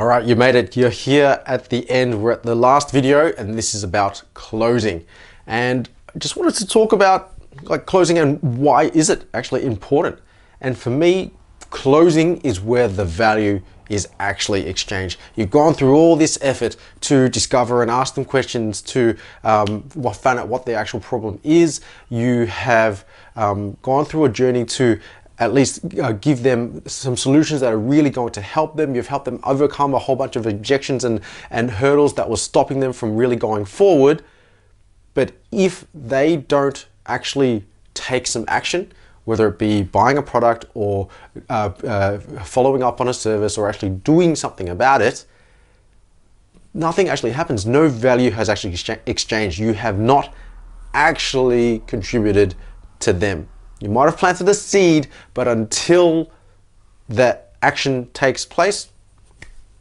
All right, you made it. You're here at the end. We're at the last video, and this is about closing. And I just wanted to talk about closing and why is it actually important. And for me, closing is where the value is actually exchanged. You've gone through all this effort to discover and ask them questions to find out what the actual problem is. You have gone through a journey to at least give them some solutions that are really going to help them. You've helped them overcome a whole bunch of objections and hurdles that were stopping them from really going forward. But if they don't actually take some action, whether it be buying a product or following up on a service or actually doing something about it, nothing actually happens. No value has actually exchanged. You have not actually contributed to them. You might have planted a seed, but until that action takes place,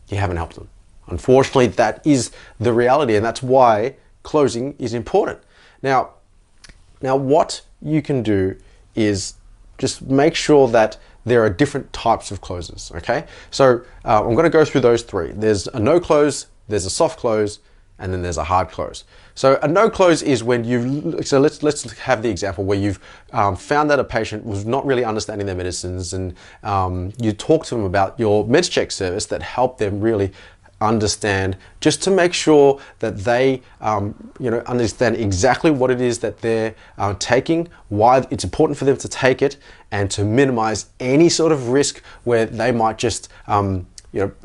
you haven't helped them. Unfortunately, that is the reality, and that's why closing is important. Now what you can do is just make sure that there are different types of closes, okay? So I'm gonna go through those three. There's a no close, there's a soft close, and then there's a hard close. So a no close is when so let's have the example where you've found that a patient was not really understanding their medicines, and you talk to them about your MedsCheck service that helped them really understand, just to make sure that they understand exactly what it is that they're taking, why it's important for them to take it, and to minimize any sort of risk where they might just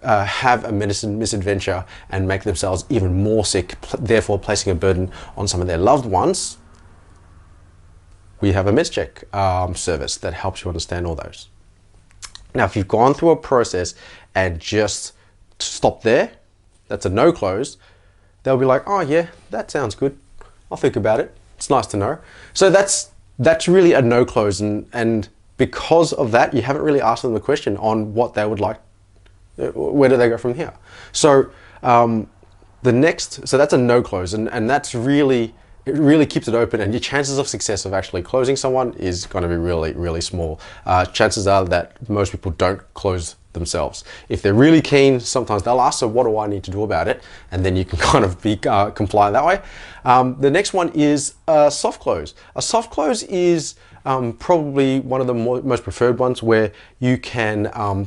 have a medicine misadventure and make themselves even more sick, therefore placing a burden on some of their loved ones. We have a MedsCheck service that helps you understand all those. Now, if you've gone through a process and just stop there, that's a no close. They'll be like, oh yeah, that sounds good. I'll think about it. It's nice to know. So that's really a no close, and because of that, you haven't really asked them the question on what they would like. Where do they go from here? So so that's a no close, and that's really, it really keeps it open, and your chances of success of actually closing someone is going to be really, really small. Chances are that most people don't close themselves. If they're really keen, sometimes they'll ask, so what do I need to do about it? And then you can kind of be compliant that way. The next one is a soft close. A soft close is probably one of the most preferred ones, where you can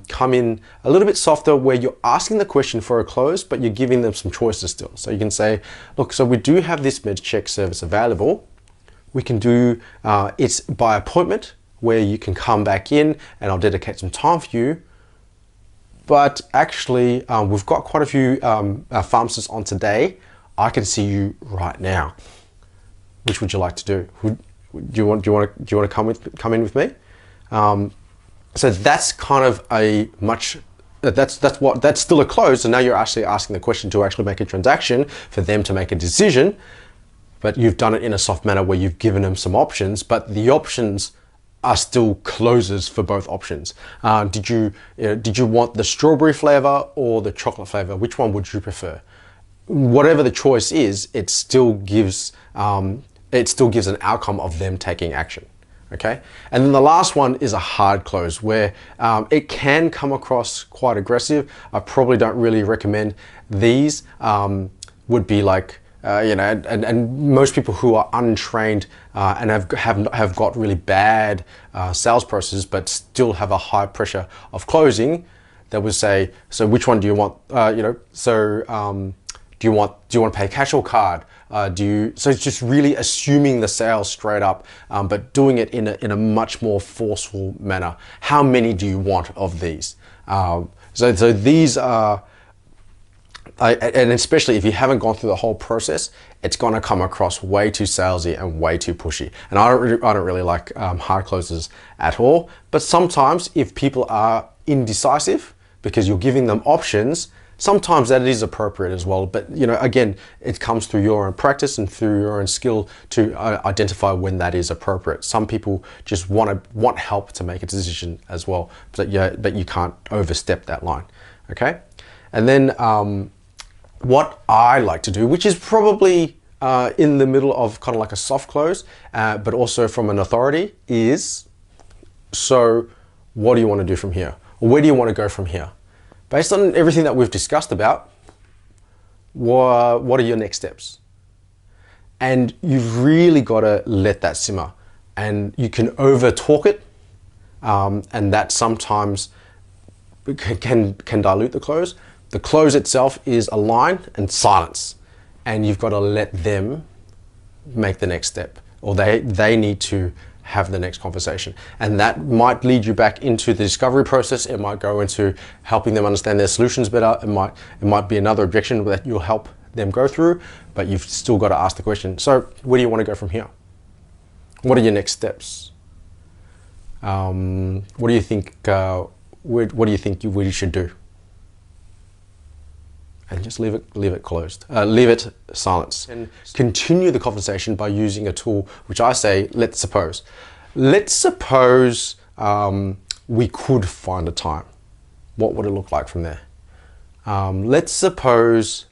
come in a little bit softer, where you're asking the question for a close, but you're giving them some choices still. So you can say, look, so we do have this MedsCheck service available. We can do it's by appointment, where you can come back in and I'll dedicate some time for you. But actually, we've got quite a few pharmacists on today. I can see you right now. Which would you like to do? Do you want to come in with me? So that's kind of a much. That's still a close. So now you're actually asking the question to actually make a transaction for them to make a decision. But you've done it in a soft manner where you've given them some options, but the options are still closes for both options. Did you want the strawberry flavor or the chocolate flavor? Which one would you prefer? Whatever the choice is, it still gives an outcome of them taking action. Okay, and then the last one is a hard close, where it can come across quite aggressive. I probably don't really recommend these. Would be like and most people who are untrained and have got really bad sales processes, but still have a high pressure of closing, they would say, so which one do you want? Do you want to pay cash or card? So it's just really assuming the sale straight up, but doing it in a much more forceful manner. How many do you want of these? So these are. And especially if you haven't gone through the whole process, it's going to come across way too salesy and way too pushy. And I don't really like hard closes at all. But sometimes if people are indecisive because you're giving them options, sometimes that is appropriate as well. But again, it comes through your own practice and through your own skill to identify when that is appropriate. Some people just want help to make a decision as well, but you can't overstep that line. Okay, and then what I like to do, which is probably in the middle of kind of like a soft close, but also from an authority, is, so what do you want to do from here? Or where do you want to go from here? based on everything that we've discussed about, what are your next steps? And you've really got to let that simmer, and you can over talk it, and that sometimes can dilute the close. The close itself is a line and silence, and you've got to let them make the next step, or they need to have the next conversation. And that might lead you back into the discovery process. It might go into helping them understand their solutions better. It might be another objection that you'll help them go through, but you've still got to ask the question. So where do you want to go from here? What are your next steps? What do you think? What do you think you should do? And just leave it closed. Leave it silence. And continue the conversation by using a tool, which I say, let's suppose. Let's suppose we could find a time. What would it look like from there? Let's suppose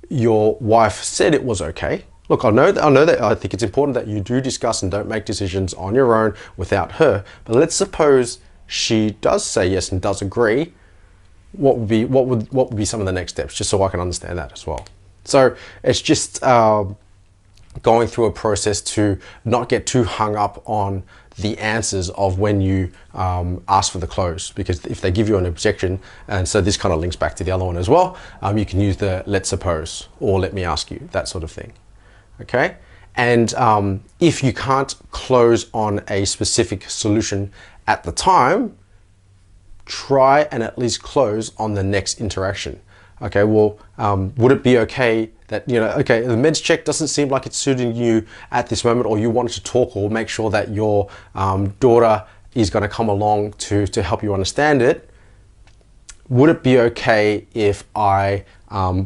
your wife said it was okay. Look, I know that I think it's important that you do discuss and don't make decisions on your own without her. But let's suppose she does say yes and does agree. What would be some of the next steps, just so I can understand that as well. So it's just going through a process to not get too hung up on the answers of when you ask for the close, because if they give you an objection, and so this kind of links back to the other one as well, you can use the let's suppose or let me ask you, that sort of thing. Okay, and if you can't close on a specific solution at the time, try and at least close on the next interaction. Okay, well, would it be okay that, okay, the meds check doesn't seem like it's suiting you at this moment, or you wanted to talk or make sure that your daughter is going to come along to help you understand it. Would it be okay if I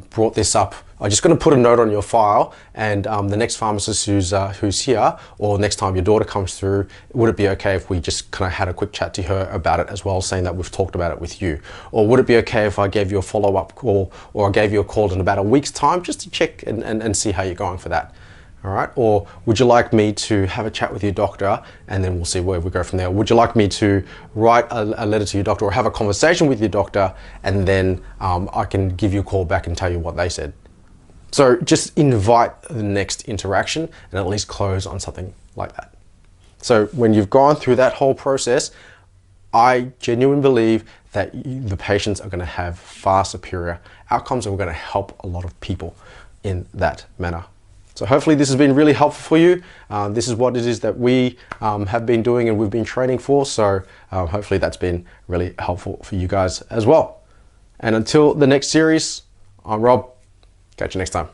brought this up? I'm just going to put a note on your file, and the next pharmacist who's here, or next time your daughter comes through, would it be okay if we just kind of had a quick chat to her about it as well, saying that we've talked about it with you? Or would it be okay if I gave you a follow-up call, or I gave you a call in about a week's time just to check and see how you're going for that? All right, or would you like me to have a chat with your doctor, and then we'll see where we go from there? Would you like me to write a letter to your doctor or have a conversation with your doctor, and then I can give you a call back and tell you what they said? So just invite the next interaction and at least close on something like that. So when you've gone through that whole process, I genuinely believe that the patients are going to have far superior outcomes, and we're going to help a lot of people in that manner. So hopefully this has been really helpful for you. This is what it is that we have been doing and we've been training for. So hopefully that's been really helpful for you guys as well. And until the next series, I'm Rob. Catch you next time.